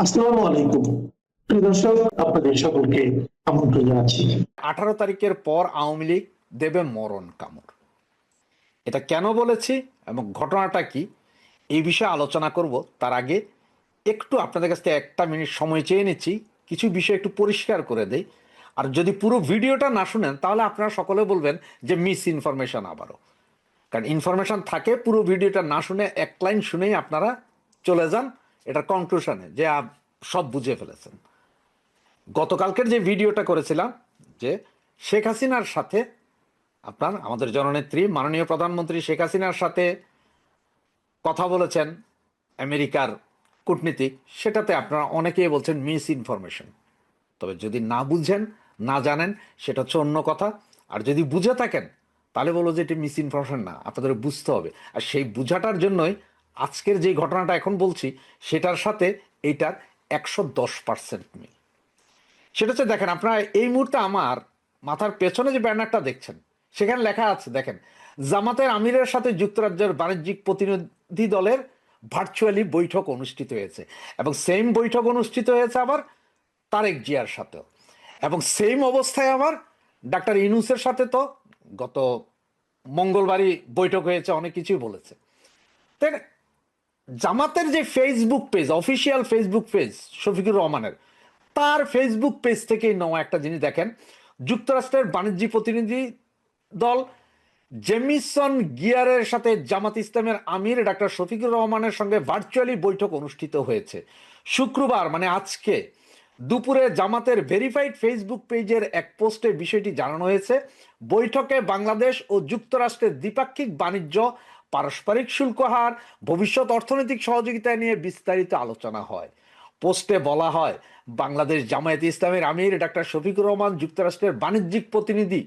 আসসালামু আলাইকুম। প্রিয় দর্শক, আপনাদের সকলকে আমন্ত্রণ জানাচ্ছি। 18 তারিখের পর আওয়ামী লীগ দেবে মরণ কামড়। এটা কেন বলেছি এবং ঘটনাটা কি এই বিষয়ে আলোচনা করব। তার আগে একটু আপনাদের কাছ থেকে 1 মিনিট সময় চেয়ে নিচ্ছি, কিছু বিষয় একটু পরিষ্কার করে দেই। আর যদি পুরো ভিডিওটা না শুনেন তাহলে আপনারা সকলে বলবেন যে মিস ইনফরমেশন আবারও। কারণ ইনফরমেশন থাকে, পুরো ভিডিওটা না শুনে এক লাইন শুনেই আপনারা চলে যান এটার কনক্লুশনে যে সব বুঝে ফেলেছেন। গতকালকের যে ভিডিওটা করেছিলাম যে শেখ হাসিনার সাথে আমাদের জননেত্রী মাননীয় প্রধানমন্ত্রী শেখ হাসিনার সাথে কথা বলেছেন আমেরিকার কূটনীতিক, সেটাতে আপনারা অনেকেই বলছেন মিস ইনফরমেশন। তবে যদি না বুঝেন, না জানেন, সেটা হচ্ছে অন্য কথা। আর যদি বুঝে থাকেন তাহলে বলবো যে এটি মিস ইনফরমেশন না, আপনাদের বুঝতে হবে। আর সেই বুঝাটার জন্যই আজকের যে ঘটনাটা এখন বলছি সেটার সাথে এইটার 110% মিল। সেটা হচ্ছে, দেখেন আপনারা এই মুহূর্তে আমার মাথার পেছনে যে ব্যানারটা দেখছেন সেখানে লেখা আছে, দেখেন, জামাতের আমিরের সাথে যুক্তরাজ্যের বাণিজ্যিক প্রতিনিধি দলের ভার্চুয়ালি বৈঠক অনুষ্ঠিত হয়েছে। এবং সেম বৈঠক অনুষ্ঠিত হয়েছে আবার তারেক জিয়ার সাথেও। এবং সেম অবস্থায় আবার ডাক্তার ইউনূসের সাথে তো গত মঙ্গলবারই বৈঠক হয়েছে, অনেক কিছুই বলেছে। তাই না? জামাতের যে Facebook page, official Facebook page Shafiqur রহমানের, তার ফেসবুক পেজ থেকেই নেওয়া একটা জিনিস দেখেন। যুক্তরাষ্ট্রের বাণিজ্যিক প্রতিনিধি দল জেমিসন গিয়ারের সাথে জামাত ইসলামের আমির ডাক্তার শফিকুর রহমানের সঙ্গে ভার্চুয়ালি বৈঠক অনুষ্ঠিত হয়েছে শুক্রবার, মানে আজকে দুপুরে জামাতের ভেরিফাইড ফেসবুক পেজের এক পোস্টে বিষয়টি জানানো হয়েছে। বৈঠকে বাংলাদেশ ও যুক্তরাষ্ট্রের দ্বিপাক্ষিক বাণিজ্য, পারস্পরিক শুল্ক হার, ভবিষ্যৎ অর্থনৈতিক সহযোগিতা নিয়ে বিস্তারিত আলোচনা হয়। পোস্টে বলা হয়, বাংলাদেশ জামায়াতে ইসলামের আমির ডাক্তার শফিকুর রহমান যুক্তরাষ্ট্রের বাণিজ্যিক প্রতিনিধি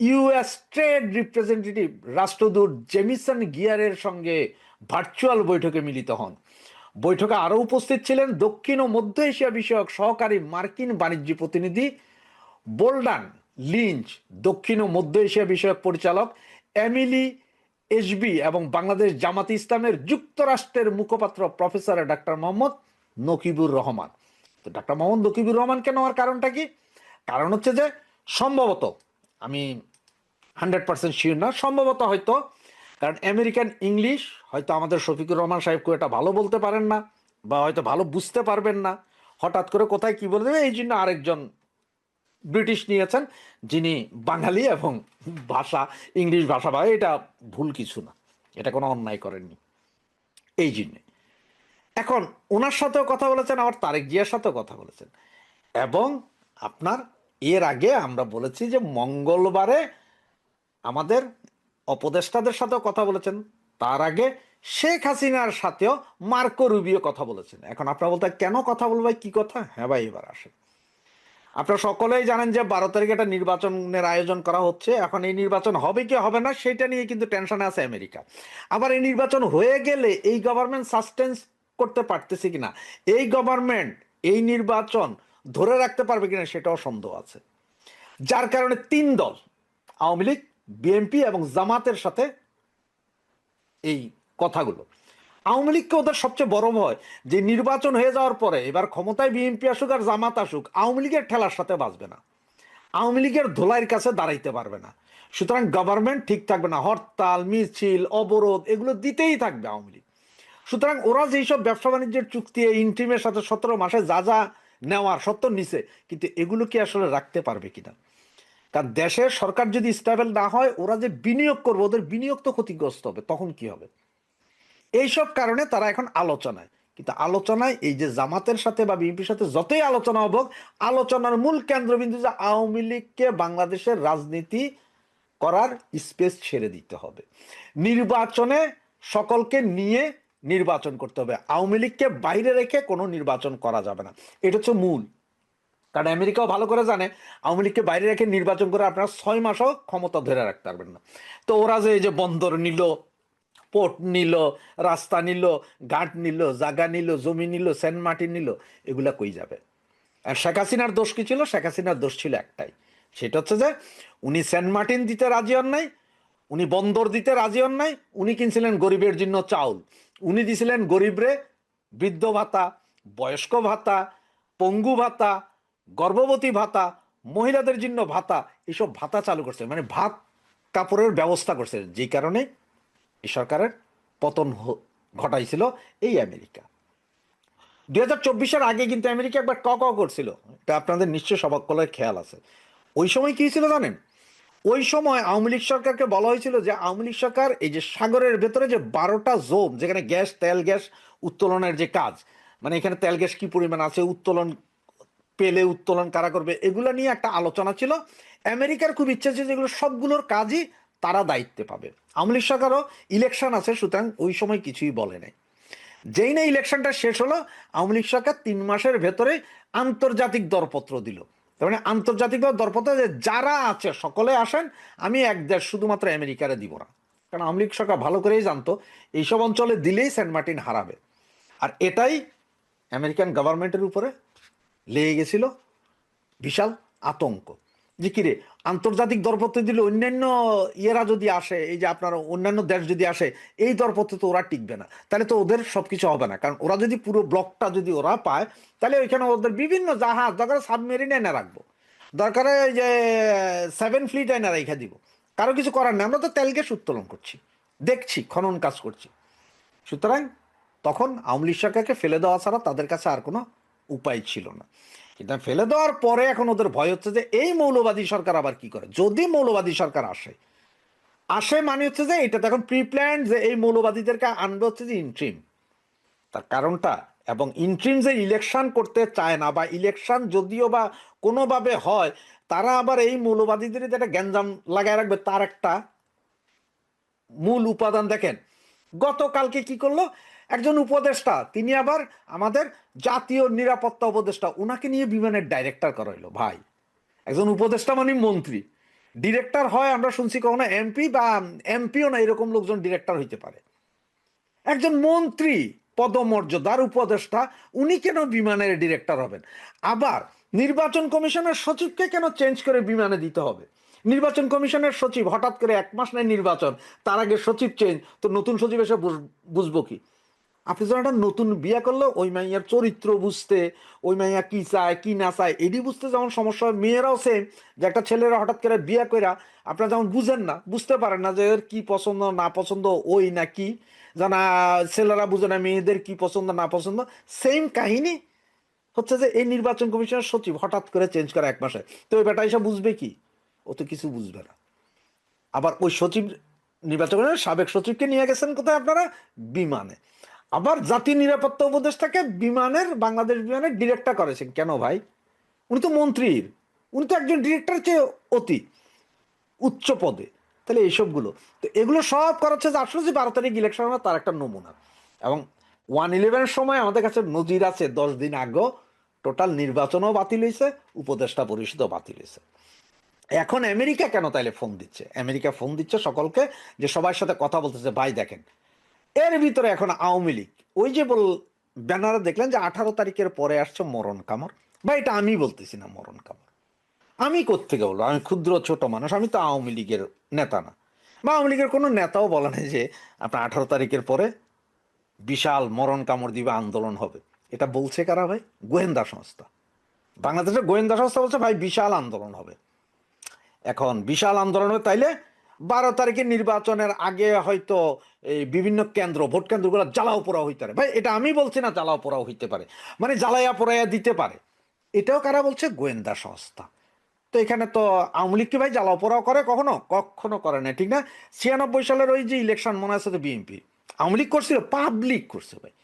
ইউএস ট্রেড রিপ্রেজেন্টেটিভ রাষ্ট্রদূত জেমিসন গিয়ারের সঙ্গে ভার্চুয়াল বৈঠকে মিলিত হন। বৈঠকে আরও উপস্থিত ছিলেন দক্ষিণ ও মধ্য এশিয়া বিষয়ক সহকারী মার্কিন বাণিজ্য প্রতিনিধি বোল্ডান লিঞ্চ, দক্ষিণ ও মধ্য এশিয়া বিষয়ক পরিচালক এমিলি এসবি এবং বাংলাদেশ জামাতে ইসলামের যুক্তরাষ্ট্রের মুখপাত্র প্রফেসর ডাক্তার মোহাম্মদ নকিবুর রহমান। তো ডাক্তার মোহাম্মদ নকিবুর রহমানকে নেওয়ার কারণটা কি? কারণ হচ্ছে যে সম্ভবত, আমি 100% শিওর না, সম্ভবত হয়তো কারণ আমেরিকান ইংলিশ হয়তো আমাদের শফিকুর রহমান সাহেব খুব একটা ভালো বলতে পারেন না, বা হয়তো ভালো বুঝতে পারবেন না, হঠাৎ করে কোথায় কি বলে দেবে, এই জন্য আরেকজন ব্রিটিশ নিয়েছেন যিনি বাঙালি এবং ভাষা ইংলিশ ভাষা বা এটা ভুল কিছু না, এটা কোনো অন্যায় করেননি এই জন্যে। এখন ওনার সাথেও কথা বলেছেন, আবার তারেক জিয়ার সাথেও কথা বলেছেন। এবং আপনার এর আগে আমরা বলেছি যে মঙ্গলবারে আমাদের উপদেষ্টাদের সাথেও কথা বলেছেন। তার আগে শেখ হাসিনার সাথেও মার্কো রুবিও কথা বলেছেন। এখন আপনারা বলতে কেন কথা বলবো, কি কথা? হ্যাঁ ভাই, এবার আসেন। আপনারা সকলেই জানেন যে 12 তারিখে একটা নির্বাচনের আয়োজন করা হচ্ছে। এখন এই নির্বাচন হবে কি হবে না সেটা নিয়ে কিন্তু টেনশনে আছে আমেরিকা। আবার এই নির্বাচন হয়ে গেলে এই গভর্নমেন্ট সাস্টেন্স করতে পারতেছে কিনা, এই গভর্নমেন্ট এই নির্বাচন ধরে রাখতে পারবে কিনা সেটাও সন্দেহ আছে। যার কারণে 3 দল, আওয়ামী লীগ, বিএনপি এবং জামাতের সাথে এই কথাগুলো। আওয়ামী লীগকে ওদের সবচেয়ে বড় ভয় যে নির্বাচন হয়ে যাওয়ার পরে এবার ক্ষমতায় বিএনপি আসুক আর জামাত আসুক, আওয়ামী লীগের ঠেলার সাথে বাঁচবে না, আওয়ামী লীগের ধোলাইয়ের কাছে দাঁড়াইতে পারবে না। সুতরাং গভর্নমেন্ট ঠিক থাকবে না, হরতাল, মিছিল, অবরোধ এগুলো দিতেই থাকবে আওয়ামী লীগ। সুতরাং ওরা যেসব ব্যবসা বাণিজ্যের চুক্তি ইন্টিমের সাথে 17 মাসে যা যা নেওয়ার সত্য নিছে, কিন্তু এগুলো কি আসলে রাখতে পারবে কিনা? কারণ দেশের সরকার যদি স্টেবল না হয়, ওরা যে বিনিয়োগ করবে ওদের বিনিয়োগ তো ক্ষতিগ্রস্ত হবে, তখন কি হবে? এইসব কারণে তারা এখন আলোচনায়। কিন্তু আলোচনায় এই যে জামাতের সাথে বা বিএনপির সাথে যতই আলোচনা হবে, আলোচনার মূল কেন্দ্রবিন্দু যে আওয়ামী লীগকে বাংলাদেশের রাজনীতি করার স্পেস ছেড়ে দিতে হবে, নির্বাচনে সকলকে নিয়ে নির্বাচন করতে হবে, আওয়ামী লীগকে বাইরে রেখে কোনো নির্বাচন করা যাবে না। এটা হচ্ছে মূল। কারণ আমেরিকাও ভালো করে জানে আওয়ামী লীগকে বাইরে রেখে নির্বাচন করে আপনারা 6 মাসও ক্ষমতা ধরে রাখতে পারবেন না। তো ওরা যে এই যে বন্দর নিল, পোর্ট নিল, রাস্তা নিল, ঘাট নিল, জায়গা নিল, জমি নিল, সেন্ট মার্টিন নিল, এগুলা কই যাবে? আর শেখ হাসিনার দোষ কি ছিল? শেখ হাসিনার দোষ ছিল একটাই, সেটা হচ্ছে যে উনি সেন্ট মার্টিন দিতে রাজি হন নাই, উনি বন্দর দিতে রাজি হন নাই, উনি কিনছিলেন গরিবের জন্য চাউল, উনি দিছিলেন গরিবরে বৃদ্ধ ভাতা, বয়স্ক ভাতা, পঙ্গু ভাতা, গর্ভবতী ভাতা, মহিলাদের জন্য ভাতা, এইসব ভাতা চালু করছে, মানে ভাত কাপড়ের ব্যবস্থা করছে, যে কারণে এই সরকারের পতন ঘটাইছিল এই আমেরিকা। 2024-এর আগে কিন্তু আমেরিকা একবার ক করছিল, এটা আপনাদের নিশ্চয় সবাই খেয়াল আছে। ওই সময় কি ছিল জানেন? ওই সময় আওয়ামী লীগ সরকারকে বলা হয়েছিল যে আওয়ামী লীগ সরকার এই যে সাগরের ভেতরে যে 12টা জোন, যেখানে গ্যাস, তেল গ্যাস উত্তোলনের যে কাজ, মানে এখানে তেল গ্যাস কি পরিমাণ আছে, উত্তোলন পেলে উত্তোলন কারা করবে, এগুলো নিয়ে একটা আলোচনা ছিল। আমেরিকার খুব ইচ্ছা ছিল যেগুলো সবগুলোর কাজই তারা দায়িত্বে পাবে। আওয়ামী লীগ সরকারও ইলেকশন আছে, সুতরাং ওই সময় কিছুই বলে নাই। যেই না ইলেকশনটা শেষ হলো, আওয়ামী লীগ সরকার 3 মাসের ভেতরে আন্তর্জাতিক দরপত্র দিল। তার মানে আন্তর্জাতিকভাবে দরপত্র যে যারা আছে সকলে আসেন, আমি এক দেশ শুধুমাত্র আমেরিকারে দিব না। কারণ আওয়ামী লীগ সরকার ভালো করেই জানতো এইসব অঞ্চলে দিলেই সেন্ট মার্টিন হারাবে। আর এটাই আমেরিকান গভর্নমেন্টের উপরে লেগে গেছিল বিশাল আতঙ্ক, যে কিরে আন্তর্জাতিক দরপত্র দিলে অন্যান্য ইয়েরা যদি আসে, এই যে আপনার অন্যান্য দেশ যদি আসে, এই দরপত্র তো ওরা টিকবে না, তাহলে তো ওদের সবকিছু হবে না। কারণ ওরা যদি পুরো ব্লকটা যদি ওরা পায়, তাহলে ওইখানে ওদের বিভিন্ন জাহাজ, দরকার সাবমেরিন এনে রাখবো, দরকারে যে 7 ফ্লিট এনে রেখে দিব, কারো কিছু করার নেই, আমরা তো তেল গ্যাস উত্তোলন করছি, দেখছি, খনন কাজ করছি। সুতরাং তখন আওয়ামী লীগ সরকারকে ফেলে দেওয়া ছাড়া তাদের কাছে আর কোনো উপায় ছিল না। কিন্তু ফেলে দেওয়ার পরে এখন ওদের ভয় হচ্ছে যে এই মৌলবাদী সরকার আবার কি করে। যদি মৌলবাদী সরকার আসে মানে হচ্ছে যে এটা তো এখন প্রি প্ল্যান, যে এই মৌলবাদীদেরকে আনবে হচ্ছে যে ইন্ট্রিম, তার কারণটা, এবং ইন্ট্রিম যে ইলেকশন করতে চায় না, বা ইলেকশন যদিও বা কোনোভাবে হয়, তারা আবার এই মৌলবাদীদের যেটা গ্যাঞ্জাম লাগায় রাখবে, তার একটা মূল উপাদান দেখেন। গতকালকে কি করলো একজন উপদেষ্টা, তিনি আবার আমাদের জাতীয় নিরাপত্তা উপদেষ্টা, ওনাকে নিয়ে বিমানের ডাইরেক্টর করা হইলো। ভাই, একজন উপদেষ্টা মানে মন্ত্রী, ডিরেক্টর হয় আমরা শুনছি কখনো এমপি, বা এমপিও না, এরকম লোকজন ডিরেক্টর হইতে পারে। একজন মন্ত্রী পদমর্যাদার উপদেষ্টা, উনি কেন বিমানের ডিরেক্টর হবেন? আবার নির্বাচন কমিশনের সচিবকে কেন চেঞ্জ করে বিমানে দিতে হবে? নির্বাচন কমিশনের সচিব হঠাৎ করে 1 মাস নেই নির্বাচন, তার আগে সচিব চেঞ্জ, তো নতুন সচিব এসে বুঝবো কি? আপনি যখন একটা নতুন বিয়ে করলো, ওই মাইয়ার চরিত্র বুঝতে, ওই মাইয়া কি চায় কি না চায় এটি বুঝতে যেমন সমস্যা হয়, মেয়েরাও সেম, যে একটা ছেলেরা হঠাৎ করে বিয়ে কইরা আপনারা যেমন বুঝেন না, বুঝতে পারেন না যে এর কি পছন্দ না পছন্দ, ওই না কি জানা, ছেলেরা বুঝে না মেয়েদের কি পছন্দ না পছন্দ। সেম কাহিনী হচ্ছে যে এই নির্বাচন কমিশনের সচিব হঠাৎ করে চেঞ্জ করা 1 মাসে, তো ওই বেটা এসে বুঝবে কি? ও তো কিছু বুঝবে না। আবার ওই সচিব, নির্বাচন কমিশনের সাবেক সচিবকে নিয়ে গেছেন কোথায় আপনারা? বিমানে। আবার জাতীয় নিরাপত্তা উপদেষ্টাকে বিমানের, বাংলাদেশ বিমানের ডিরেক্টর করেছেন কেন ভাই? উনি তো মন্ত্রীর, উনি তো একজন ডিরেক্টর চেয়ে অতি উচ্চ পদে। তাহলে এইসবগুলো, তো এগুলো সব করাচ্ছে যে আসলে যে 12 তারিখ ইলেকশন হবে তার একটা নমুনা। এবং 1/11 সময় আমাদের কাছে নজির আছে, 10 দিন আগেও টোটাল নির্বাচনও বাতিল হয়েছে, উপদেষ্টা পরিষদও বাতিল হয়েছে। এখন আমেরিকা কেন তাইলে ফোন দিচ্ছে? আমেরিকা ফোন দিচ্ছে সকলকে, যে সবার সাথে কথা বলতেছে, ভাই দেখেন এর ভিতরে এখন আওয়ামী লীগ, ওই যে ব্যানারে দেখলেন যে 18 তারিখের পরে আসছে মরণ কামড়। ভাই এটা আমি বলতেছি না মরণ কামড়, আমি কোত্থেকে বলবো? আমি ক্ষুদ্র ছোট মানুষ, আমি তো আওয়ামী লীগের নেতা না, বা আওয়ামী লীগের কোনো নেতাও বলে নাই যে আপনার 18 তারিখের পরে বিশাল মরণ কামড় দিবে, আন্দোলন হবে। এটা বলছে কারা ভাই? গোয়েন্দা সংস্থা। বাংলাদেশের গোয়েন্দা সংস্থা বলছে ভাই বিশাল আন্দোলন হবে। এখন বিশাল আন্দোলন হবে, তাইলে 12 তারিখের নির্বাচনের আগে হয়তো এই বিভিন্ন কেন্দ্র, ভোট কেন্দ্রগুলো জ্বালাও পোড়াও হইতে পারে। ভাই এটা আমি বলছি না, জ্বালাও পোড়াও হইতে পারে, মানে জ্বালাইয়া পোড়াইয়া দিতে পারে। এটাও কারা বলছে? গোয়েন্দা সংস্থা। তো এখানে তো আওয়ামী লীগ কি ভাই জ্বালাও পোড়াও করে? কখনো কখনো করে না, ঠিক না? 96 সালের ওই যে ইলেকশন মনে আছে তো, বিএনপি আওয়ামী লীগ করছিল, পাবলিক করছে ভাই।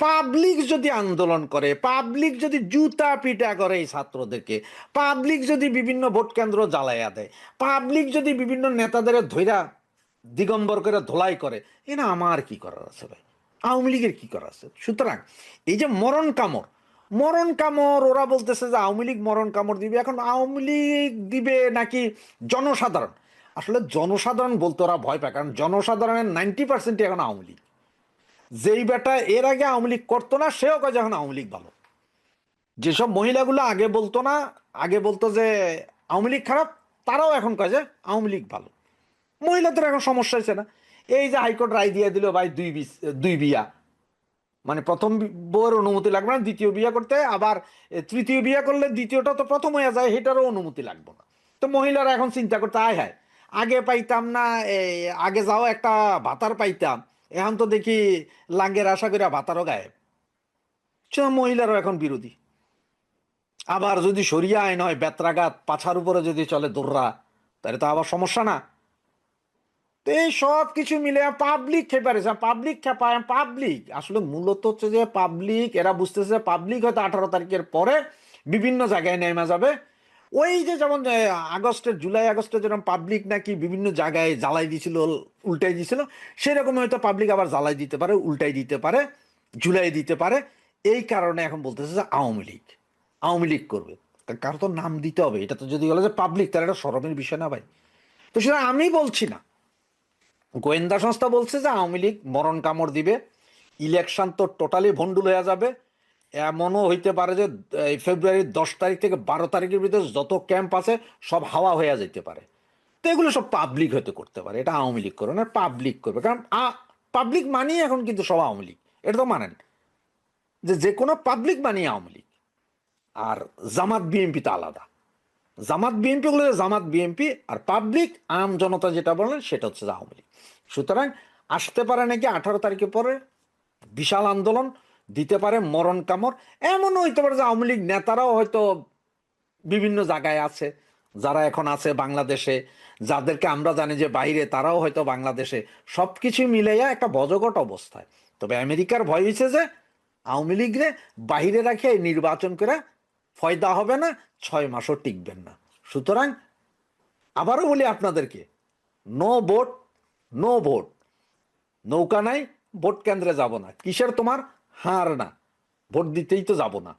পাবলিক যদি আন্দোলন করে, পাবলিক যদি জুতা পিটা করে এই ছাত্রদেরকে, পাবলিক যদি বিভিন্ন ভোট কেন্দ্র জ্বালাইয়া দেয়, পাবলিক যদি বিভিন্ন নেতাদের ধৈরা দিগম্বর করে ধোলাই করে, না আমার কি করার আছে ভাই? আওয়ামী লীগের কি করার আছে? সুতরাং এই যে মরণ কামড়, মরণ কামড় ওরা বলতেছে যে আওয়ামী লীগ মরণ কামড় দিবে। এখন আওয়ামী লীগ দিবে নাকি জনসাধারণ? আসলে জনসাধারণ বলতে ওরা ভয় পায়, কারণ জনসাধারণের 90% এখন আওয়ামী লীগ। যেই বেটা এর আগে আওয়ামী লীগ করতো না, সেও কয় যখন আওয়ামী লীগ ভালো। যেসব মহিলাগুলো আগে বলতো না, আগে বলতো যে আওয়ামী লীগ খারাপ, তারাও এখন কয় যে আওয়ামী লীগ ভালো। মহিলাদের এখন সমস্যা হয়েছে না? এই যে হাইকোর্ট রায় দিয়ে দিল ভাই, দুই বিয়া, মানে প্রথম বউয়ের অনুমতি লাগবে না, দ্বিতীয় বিয়ে করতে, আবার তৃতীয় বিয়ে করলে দ্বিতীয়টা তো প্রথম হয়ে যায়, সেটারও অনুমতি লাগবে না। তো মহিলারা এখন চিন্তা করতে, আয় হায়, আগে পাইতাম না, আগে যাও একটা ভাতার পাইতাম, এখন তো দেখি লাঙ্গের আশা করে ভাতারও গায়েব। মহিলারাও এখন বিরোধী। আবার যদি সরিয়া আইন হয়, বেত্রাঘাত পাছার উপরে যদি চলে দৌড়া, তাহলে তো আবার সমস্যা না। তো এই সব কিছু মিলে পাবলিক খেপারেছে, পাবলিক খেপায়, পাবলিক আসলে মূলত হচ্ছে যে পাবলিক, এরা বুঝতেছে পাবলিক হয়তো 18 তারিখের পরে বিভিন্ন জায়গায় নেমে যাবে। ওই যে যেমন জুলাই আগস্টে যেরকম পাবলিক নাকি বিভিন্ন জায়গায় জ্বালাই দিছিল, উল্টাই দিছিল, সেরকম হয়তো পাবলিক আবার জ্বালাই দিতে পারে, উল্টাই দিতে পারে, ঝুলাই দিতে পারে। এই কারণে এখন বলতেছে যে আওয়ামী লীগ করবে। কারো তো নাম দিতে হবে, এটা তো যদি বলে যে পাবলিক, তাহলে এটা শরমের বিষয় না ভাই। তো সেটা আমি বলছি না, গোয়েন্দা সংস্থা বলছে যে আওয়ামী লীগ মরণ কামড় দিবে, ইলেকশন তো টোটালি ভন্ডুল হয়ে যাবে। এমনও হইতে পারে যে এই ফেব্রুয়ারির 10 তারিখ থেকে 12 তারিখের ভিতরে যত ক্যাম্প আছে সব হাওয়া হয়ে যেতে পারে। তো এগুলো সব পাবলিক হয়তো করতে পারে, এটা আওয়ামী লীগ করবে না, পাবলিক করবে। কারণ পাবলিক মানেই এখন কিন্তু সব আওয়ামী লীগ, এটা তো মানেন যে যে কোনো পাবলিক মানেই আওয়ামী লীগ। আর জামাত বিএনপি তো আলাদা। জামাত বিএনপি গুলো জামাত বিএনপি, আর পাবলিক আম জনতা যেটা বলেন সেটা হচ্ছে আওয়ামী লীগ। সুতরাং আসতে পারে নাকি 18 তারিখে পরে বিশাল আন্দোলন, দিতে পারে মরণ কামড়। এমনও হইতে পারে যে আওয়ামী লীগ নেতারাও হয়তো বিভিন্ন জায়গায় আছে, যারা এখন আছে বাংলাদেশে, যাদেরকে আমরা জানি যে বাইরে, তারাও হয়তো বাংলাদেশে, সবকিছু মিলাইয়া একটা বজগট অবস্থায়। তবে আমেরিকার ভয় হয়েছে যে আওয়ামী লীগরে বাহিরে রাখে নির্বাচন করে ফয়দা হবে না, 6 মাসও টিকবেন না। সুতরাং আবারও বলি আপনাদেরকে, নো ভোট, নো ভোট। নৌকা নাই, ভোট কেন্দ্রে যাব না, কিসের তোমার হার না, ভোট দিতেই তো যাব না।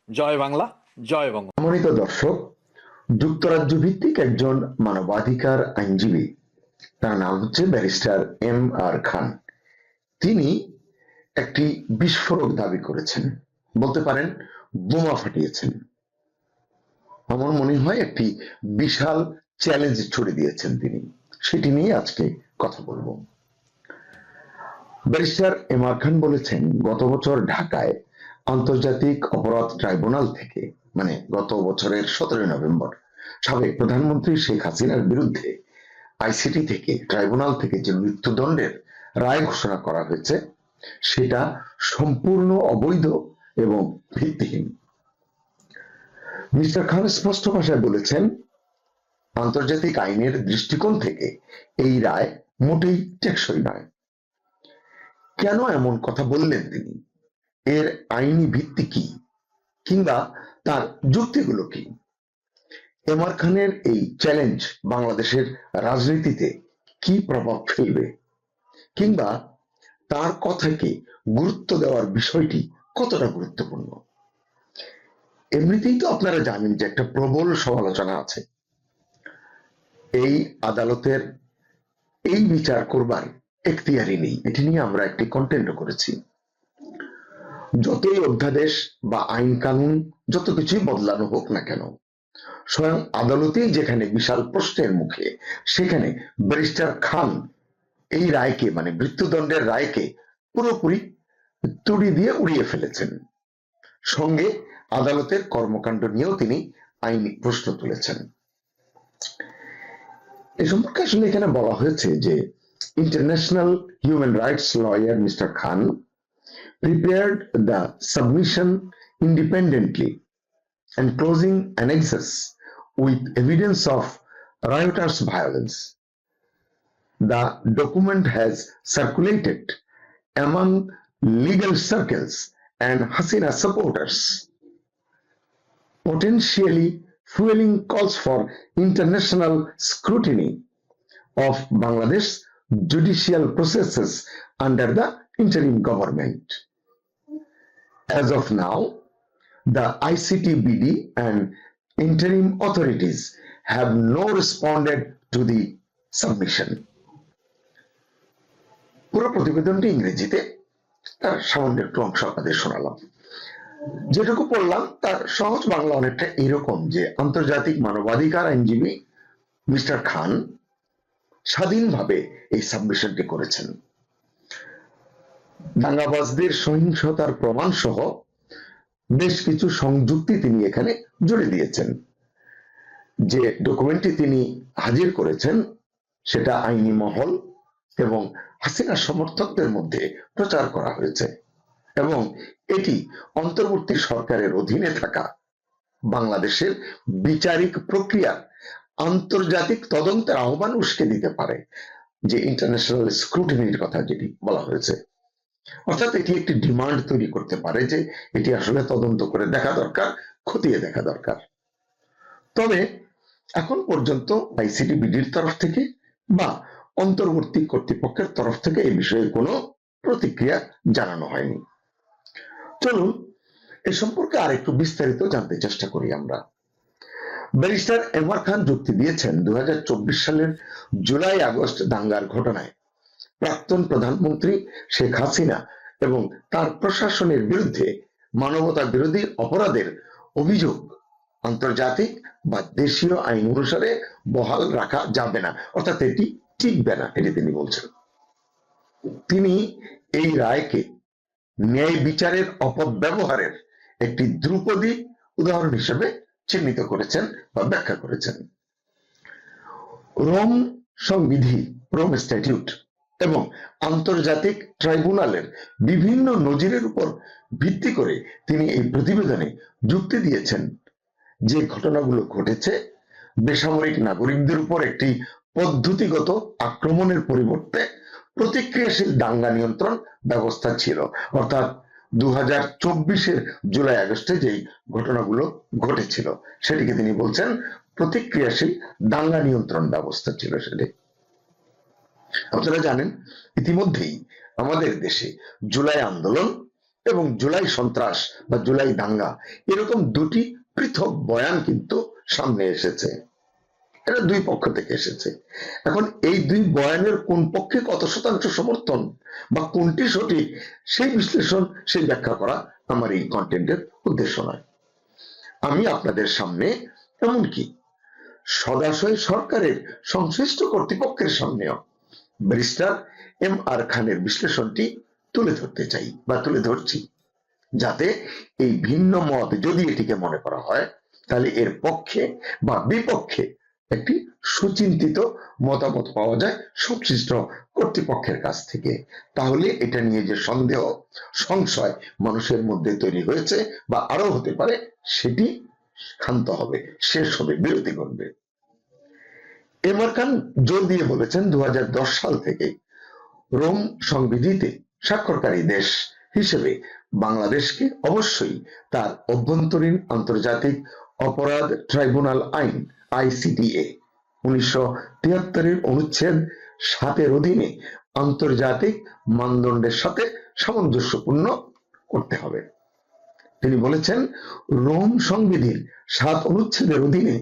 জয় বাংলা, জয় বঙ্গ। সম্মানিত দর্শক, যুক্তরাজ্য ভিত্তিক একজন মানবাধিকার আইনজীবী, তার নাম হচ্ছে ব্যারিস্টার M.R. খান। তিনি একটি বিস্ফোরক দাবি করেছেন, বলতে পারেন বোমা ফাটিয়েছেন। আমার মনে হয় একটি বিশাল চ্যালেঞ্জ ছুড়ে দিয়েছেন তিনি, সেটি নিয়ে আজকে কথা বলবো। Barrister M.R. খান বলেছেন, গত বছর ঢাকায় আন্তর্জাতিক অপরাধ ট্রাইব্যুনাল থেকে, মানে গত বছরের 17 নভেম্বর, সাবেক প্রধানমন্ত্রী শেখ হাসিনার বিরুদ্ধে আইসিটি থেকে, ট্রাইব্যুনাল থেকে যে মৃত্যুদণ্ডের রায় ঘোষণা করা হয়েছে, সেটা সম্পূর্ণ অবৈধ এবং ভিত্তিহীন। মিস্টার খান স্পষ্ট ভাষায় বলেছেন, আন্তর্জাতিক আইনের দৃষ্টিকোণ থেকে এই রায় মোটেই টেকসই নয়। কেন এমন কথা বললেন তিনি? এর আইনি ভিত্তি কি, কিংবা তার যুক্তিগুলো কি? M.R. খানের এই চ্যালেঞ্জ বাংলাদেশের রাজনীতিতে কি প্রভাব ফেলবে, কিংবা তার কথাকে গুরুত্ব দেওয়ার বিষয়টি কতটা গুরুত্বপূর্ণ? এমনিতেই তো আপনারা জানেন যে একটা প্রবল সমালোচনা আছে এই আদালতের এই বিচার করবার এখতিয়ারই নেই। এটি নিয়ে আমরা একটি কন্টেন্ট করেছি। যতই অধ্যাদেশ বা আইন কানুন যত কিছুই বদলানো হোক না কেন, স্বয়ং আদালতেই যেখানে বিশাল প্রশ্নের মুখে, সেখানে ব্যারিস্টার খান এই রায়কে, মানে মৃত্যুদণ্ডের রায়কে পুরোপুরি তুড়ি দিয়ে উড়িয়ে ফেলেছেন। সঙ্গে আদালতের কর্মকাণ্ড নিয়েও তিনি আইনি প্রশ্ন তুলেছেন। এ সম্পর্কে আসলে এখানে বলা হয়েছে যে international human rights lawyer mister Khan prepared the submission independently and closing annexes with evidence of rioters' violence. The document has circulated among legal circles and Hasina supporters, potentially fueling calls for international scrutiny of Bangladesh judicial processes under the interim government. As of now, the ICTBD and interim authorities have not responded to the submission. পুরো প্রতিবেদনটি ইংরেজিতে, তার সামান্য একটু অংশ আপনাদের শোনালাম। যেটুকু পড়লাম তার সহজ বাংলা অনেকটা এরকম যে আন্তর্জাতিক মানবাধিকার আইনজীবী মিস্টার খান স্বাধীনভাবে এই সাবমিশনটি করেছেন। দাঙ্গাবাজদের সহিংসতার প্রমাণ সহ বেশ কিছু সংযুক্তি তিনি এখানে জুড়ে দিয়েছেন। যে ডকুমেন্টটি তিনি হাজির করেছেন সেটা আইনি মহল এবং হাসিনা সমর্থকদের মধ্যে প্রচার করা হয়েছে এবং এটি অন্তর্বর্তী সরকারের অধীনে থাকা বাংলাদেশের বিচারিক প্রক্রিয়া আন্তর্জাতিক তদন্তের আহ্বান উস্কে দিতে পারে, যে ইন্টারন্যাশনাল স্ক্রুটিনির কথা যেটি বলা হয়েছে। অর্থাৎ এটি একটি ডিমান্ড তৈরি করতে পারে যে এটি আসলে তদন্ত করে দেখা দরকার, খতিয়ে দেখা দরকার। তবে এখন পর্যন্ত আইসিটিবিডির তরফ থেকে বা অন্তর্বর্তী কর্তৃপক্ষের তরফ থেকে এই বিষয়ে কোনো প্রতিক্রিয়া জানানো হয়নি। চলুন এ সম্পর্কে আরেকটু বিস্তারিত জানতে চেষ্টা করি আমরা। ব্যারিস্টার এমআর খান যুক্তি দিয়েছেন 2024 সালের জুলাই আগস্ট দাঙ্গার ঘটনায় প্রাক্তন প্রধানমন্ত্রী শেখ হাসিনা এবং তার প্রশাসনের বিরুদ্ধে মানবতা বিরোধী অপরাধের অভিযোগ আন্তর্জাতিক বা দেশীয় আইন অনুসারে বহাল রাখা যাবে না, অর্থাৎ এটি টিকবে না, এটি তিনি বলছেন। তিনি এই রায়কে ন্যায় বিচারের অপব্যবহারের একটি ধ্রুপদী উদাহরণ হিসেবে চিহ্নিত করেছেন বা ব্যাখ্যা করেছেন। রোম সংবিধি, রোম স্ট্যাটিউট এবং আন্তর্জাতিক ট্রাইব্যুনালের বিভিন্ন নজিরের উপর ভিত্তি করে তিনি এই প্রতিবেদনে যুক্তি দিয়েছেন যে ঘটনাগুলো ঘটেছে বেসামরিক নাগরিকদের উপর একটি পদ্ধতিগত আক্রমণের পরিবর্তে প্রতিক্রিয়াশীল দাঙ্গা নিয়ন্ত্রণ ব্যবস্থা ছিল। অর্থাৎ 2024 জুলাই আগস্টে যেই ঘটনাগুলো ঘটেছিল সেটিকে তিনি বলছেন প্রতিক্রিয়াশীল দাঙ্গা নিয়ন্ত্রণ ব্যবস্থা ছিল সেটি। আপনারা জানেন ইতিমধ্যেই আমাদের দেশে জুলাই আন্দোলন এবং জুলাই সন্ত্রাস বা জুলাই দাঙ্গা এরকম দুটি পৃথক বয়ান কিন্তু সামনে এসেছে। এটা দুই পক্ষ থেকে এসেছে। এখন এই দুই বয়ানের কোন পক্ষে কত শতাংশ সমর্থন বা কোনটি সঠিক সেই বিশ্লেষণ, সেই ব্যাখ্যা করা আমার এই কন্টেন্টের উদ্দেশ্য নয়। আমি আপনাদের সামনে এমনকি সদাশয় সরকারের সংশ্লিষ্ট কর্তৃপক্ষের সামনেও ব্যারিস্টার এম আর খানের বিশ্লেষণটি তুলে ধরতে চাই বা তুলে ধরছি, যাতে এই ভিন্ন মত যদি এটিকে মনে করা হয় তাহলে এর পক্ষে বা বিপক্ষে একটি সুচিন্তিত মতামত পাওয়া যায় সংশ্লিষ্ট কর্তৃপক্ষের কাছ থেকে। তাহলে এটা নিয়ে যে সন্দেহ সংশয় মানুষের মধ্যে তৈরি হয়েছে বা আরো হতে পারে সেটি ক্ষান্ত হবে, শেষ হবে, বিরতি ঘটবে। এমআর খান জোর দিয়ে বলেছেন 2010 সাল থেকে রোম সংবিধিতে স্বাক্ষরকারী দেশ হিসেবে বাংলাদেশকে অবশ্যই তার অভ্যন্তরীণ আন্তর্জাতিক অপরাধ ট্রাইব্যুনাল আইন আইসিটিএ 1973 অনুচ্ছেদ 7 অধীনে আন্তর্জাতিক মানদণ্ডের সাথে সামঞ্জস্যপূর্ণ করতে হবে। তিনি বলেছেন রোম সংবিধির 7 অনুচ্ছেদের অধীনে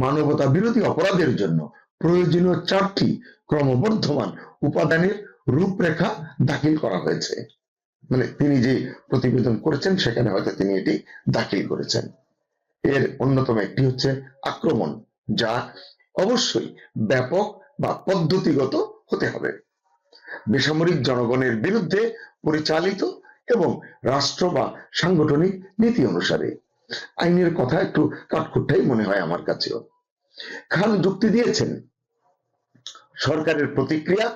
মানবতা বিরোধী অপরাধের জন্য প্রয়োজনীয় 4টি ক্রমবর্ধমান উপাদানের রূপরেখা দাখিল করা হয়েছে। মানে তিনি যে প্রতিবেদন করেছেন সেখানে হয়তো তিনি এটি দাখিল করেছেন। এর অন্যতম একটি হচ্ছে আক্রমণ, যা অবশ্যই ব্যাপক বা পদ্ধতিগত হতে হবে, বেসামরিক জনগণের বিরুদ্ধে পরিচালিত এবং রাষ্ট্র বা সাংগঠনিক নীতি অনুসারে। আইনের কথা একটু কাঠখুট্টাই মনে হয় আমার কাছেও। খান যুক্তি দিয়েছেন সরকারের প্রতিক্রিয়া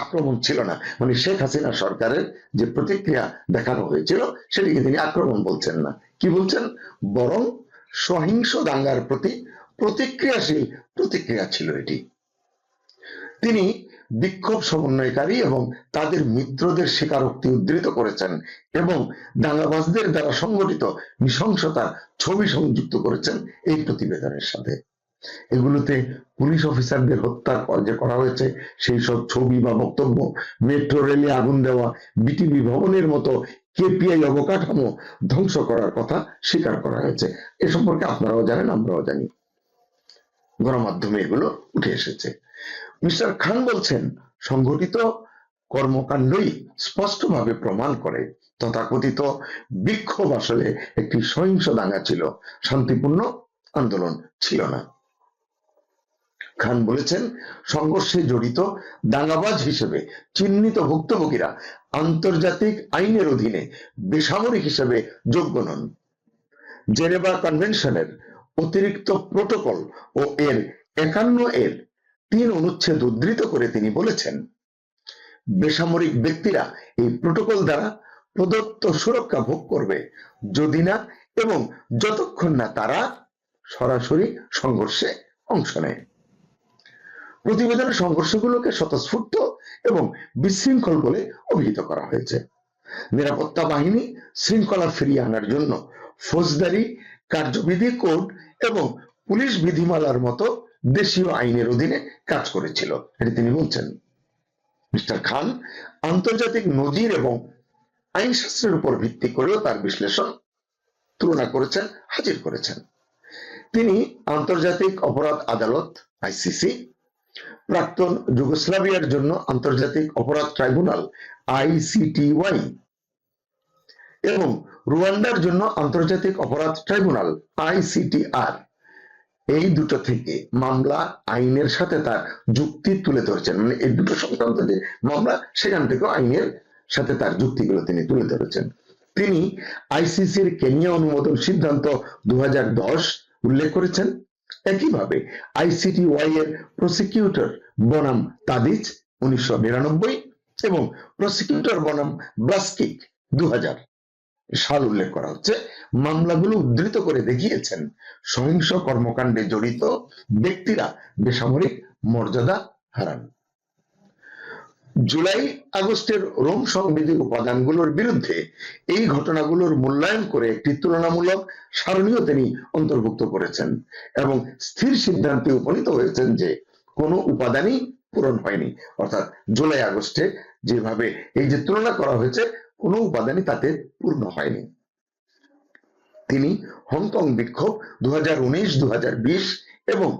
আক্রমণ ছিল না, মানে শেখ হাসিনা সরকারের যে প্রতিক্রিয়া দেখানো হয়েছিল সেটিকে তিনি আক্রমণ বলছেন না, কি বলছেন, বরং সহিংস দাঙ্গার প্রতি প্রতিক্রিয়াশীল প্রতিক্রিয়া ছিল এটি। তিনি বিক্ষোভ সমন্বয়কারী এবং তাদের মিত্রদের স্বীকারোক্তি উদ্ধৃত করেছেন এবং দাঙ্গাবাজদের দ্বারা সংগঠিত নৃশংসতার ছবি সংযুক্ত করেছেন এই প্রতিবেদনের সাথে। এগুলোতে পুলিশ অফিসারদের হত্যার পর যে করা হয়েছে সেই সব ছবি বা বক্তব্য, মেট্রো রেলে আগুন দেওয়া, বিটিভি ভবনের মতো কেপিআই অবকাঠামো ধ্বংস করার কথা স্বীকার করা হয়েছে। এ সম্পর্কে আপনারাও জানেন, আমরাও জানি, গণমাধ্যমে এগুলো উঠে এসেছে। মিস্টার খান বলছেন সংগঠিত কর্মকাণ্ডই স্পষ্টভাবে প্রমাণ করে তথাকথিত বিক্ষোভ আসলে একটি সহিংস দাঙ্গা ছিল, শান্তিপূর্ণ আন্দোলন ছিল না। খান বলেছেন, সংঘর্ষে জড়িত দাঙ্গাবাজ হিসেবে চিহ্নিত ভুক্তভোগীরা আন্তর্জাতিক আইনের অধীনে বেসামরিক হিসেবে যোগ্য নন। জেনেভা কনভেনশনের অতিরিক্ত প্রোটোকল ও এর 51 অনুচ্ছেদ উদ্ধৃত করে তিনি বলেছেন, বেসামরিক ব্যক্তিরা এই প্রোটোকল দ্বারা প্রদত্ত সুরক্ষা ভোগ করবে যদি না এবং যতক্ষণ না তারা সরাসরি সংঘর্ষে অংশ নেয়। প্রতিবেদনে সংঘর্ষগুলোকে স্বতঃস্ফূর্ত এবং বিশৃঙ্খল বলে অভিহিত করা হয়েছে। নিরাপত্তা বাহিনী শৃঙ্খলা ফিরিয়ে আনার জন্য ফৌজদারি কার্যবিধি কোড এবং পুলিশ বিধিমালার মতো দেশীয় আইনের অধীনে কাজ করেছিল, এটি তিনি বলছেন। মিস্টার খান আন্তর্জাতিক নজির এবং আইনশাস্ত্রের উপর ভিত্তি করেও তার বিশ্লেষণ তুলনা করেছেন, হাজির করেছেন। তিনি আন্তর্জাতিক অপরাধ আদালত আইসিসি, প্রাক্তন যুগোস্লাভিয়ার জন্য আন্তর্জাতিক অপরাধ ট্রাইব্যুনাল আইসিটিওয়াই এবং রুয়ান্ডার জন্য আন্তর্জাতিক অপরাধ ট্রাইব্যুনাল আইসিটিআর এই দুটো থেকে মামলা আইনের সাথে তার যুক্তি তুলে ধরেছেন। মানে এই দুটো সংক্রান্ত যে মামলা, সেখান থেকেও আইনের সাথে তার যুক্তিগুলো তিনি তুলে ধরেছেন। তিনি আইসিসির কেনিয়া অনুমোদন সিদ্ধান্ত 2010 উল্লেখ করেছেন। একইভাবে আইসিটিওয়াই এর প্রসিকিউটর বনাম তাদিজ 1999 এবং প্রসিকিউটর বনাম ব্লাস্কিক 2000 সাল উল্লেখ করা হচ্ছে। মামলাগুলো উদ্ধৃত করে দেখিয়েছেন সহিংস কর্মকাণ্ডে জড়িত ব্যক্তিরা বেসামরিক মর্যাদা হারান। জুলাই আগস্টের রোম সংবিধির উপাদানগুলোর বিরুদ্ধে এই ঘটনাগুলোর মূল্যায়ন করে একটি তুলনামূলক সারণীও তিনি অন্তর্ভুক্ত করেছেন এবং স্থির সিদ্ধান্তে উপনীত হয়েছেন যে কোনো উপাদানই পূরণ হয়নি। অর্থাৎ জুলাই আগস্টে যেভাবে এই যে তুলনা করা হয়েছে, কোনো উপাদানই তাতে পূর্ণ হয়নি। তিনি হংকং বিক্ষোভ 2019-2020 এবং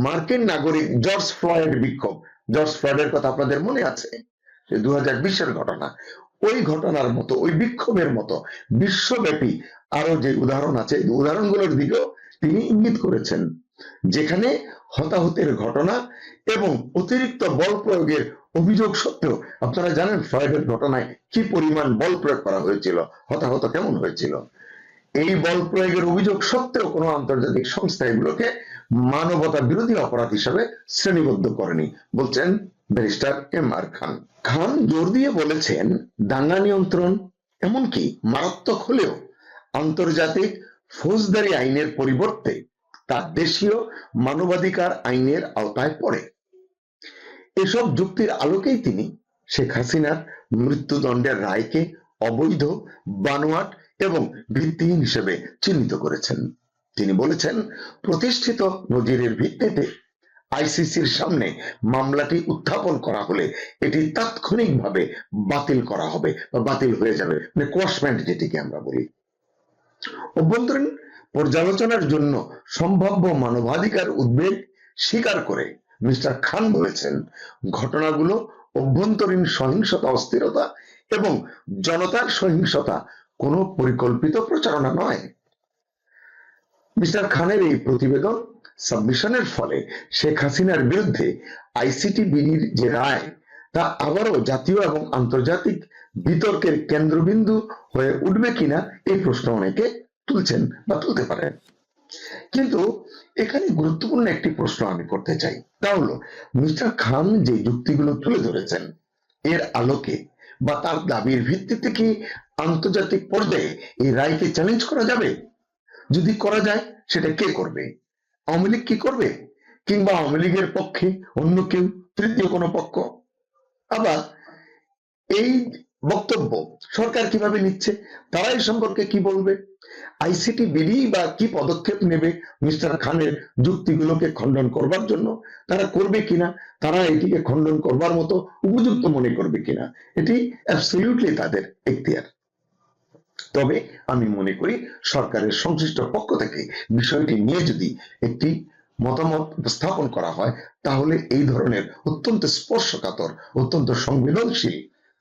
মার্কিন নাগরিক জর্জ ফ্লয়েড বিক্ষোভ, জর্জ ফ্লয়েডের কথা আপনাদের মনে আছে, 2020-এর ঘটনা, ওই ঘটনার মতো, ওই বিক্ষোভের মতো বিশ্বব্যাপী আরো যে উদাহরণ আছে, উদাহরণগুলোর দিকেও তিনি ইঙ্গিত করেছেন, যেখানে হতাহতের ঘটনা এবং অতিরিক্ত বল প্রয়োগের অভিযোগ সত্ত্বেও, আপনারা জানেন ফ্লয়েডের ঘটনায় কি পরিমাণ বল প্রয়োগ করা হয়েছিল, হতাহত কেমন হয়েছিল। এই বল প্রয়োগের অভিযোগ সত্ত্বেও কোনো আন্তর্জাতিক সংস্থা এগুলোকে মানবতা বিরোধী অপরাধ হিসাবে শ্রেণীবদ্ধ করেনি, বলছেন ব্যারিস্টার MR খান। খান জোর দিয়ে বলেছেন, দাঙ্গা নিয়ন্ত্রণ এমনকি মারাত্মক হলেও আন্তর্জাতিক ফৌজদারি আইনের পরিবর্তে তা দেশীয় মানবাধিকার আইনের আওতায় পড়ে। এসব যুক্তির আলোকেই তিনি শেখ হাসিনার মৃত্যুদণ্ডের রায়কে অবৈধ, বানোয়াট এবং ভিত্তিহীন হিসেবে চিহ্নিত করেছেন। তিনি বলেছেন, প্রতিষ্ঠিত নজিরের ভিত্তিতে আইসিসির সামনে মামলাটি উত্থাপন করা হলে এটি তাৎক্ষণিকভাবে বাতিল করা হবে বা বাতিল হয়ে যাবে, মানে কোয়াশমেন্ট যেটিকে আমরা বলি। অভ্যন্তরীণ পর্যালোচনার জন্য সম্ভাব্য মানবাধিকার উদ্বেগ স্বীকার করে মিস্টার খান বলেছেন, ঘটনাগুলো অভ্যন্তরীণ সহিংসতা, অস্থিরতা এবং জনতার সহিংসতা কোনো পরিকল্পিত প্রচারণা নয়। মিস্টার খানের এই প্রতিবেদন সাবমিশনের ফলে শেখ হাসিনার বিরুদ্ধে আইসিটিবিডির যে রায়, তা আবারও জাতীয় এবং আন্তর্জাতিক বিতর্কের কেন্দ্রবিন্দু হয়ে উঠবে কিনা এই প্রশ্ন অনেকে তুলছেন বা তুলতে পারেন। কিন্তু এখানে গুরুত্বপূর্ণ একটি প্রশ্ন আমি করতে চাই, তা হলো মিস্টার খান যে যুক্তিগুলো তুলে ধরেছেন, এর আলোকে বা তার দাবির ভিত্তিতে কি আন্তর্জাতিক পর্যায়ে এই রায়কে চ্যালেঞ্জ করা যাবে? যদি করা যায়, সেটা কে করবে? আওয়ামী লীগ কি করবে, কিংবা আওয়ামী লীগের পক্ষে অন্য কেউ, তৃতীয় কোনো পক্ষ? আবার এই বক্তব্য সরকার কিভাবে নিচ্ছে, তারা এই সম্পর্কে কি বলবে? আইসিটিবিডি বা কি পদক্ষেপ নেবে মিস্টার খানের যুক্তিগুলোকে খণ্ডন করবার জন্য? তারা করবে কিনা, তারা এটিকে খণ্ডন করবার মতো উপযুক্ত মনে করবে কিনা, এটি অ্যাবসলিউটলি তাদের এখতিয়ার। তবে আমি মনে করি সরকারের সংশ্লিষ্ট পক্ষ থেকে বিষয়টি নিয়ে যদি একটি মতামত উপস্থাপন করা হয়, তাহলে এই ধরনের অত্যন্ত স্পর্শকাতর, অত্যন্ত সংবেদনশীল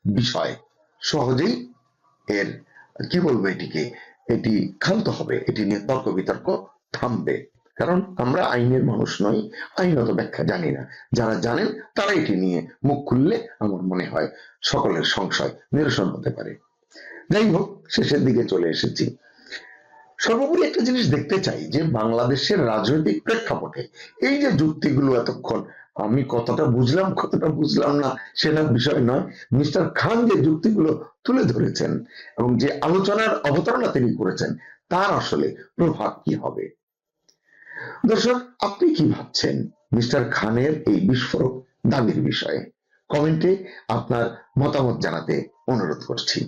বিষয় সহজেই এর কি বলবো, এটি ক্ষান্ত হবে, এটি নিয়ে তর্ক বিতর্ক থামবে। কারণ আমরা আইনের মানুষ নই, আইনত ব্যাখ্যা জানি না। যারা জানেন তারা এটি নিয়ে মুখ খুললে আমার মনে হয় সকলের সংশয় নিরসন হতে পারে। যাই হোক, শেষের দিকে চলে এসেছি। সর্বোপরি একটা জিনিস দেখতে চাই যে বাংলাদেশের রাজনৈতিক প্রেক্ষাপটে এই যে যুক্তিগুলো এতক্ষণ আমি কতটা বুঝলাম না সেটা বিষয় নয়, মিস্টার খান যে যুক্তিগুলো তুলে ধরেছেন এবং যে আলোচনার অবতারণা তিনি করেছেন তার আসলে প্রভাব কি হবে। দর্শক, আপনি কি ভাবছেন মিস্টার খানের এই বিস্ফোরক দাবির বিষয়ে? কমেন্টে আপনার মতামত জানাতে অনুরোধ করছি।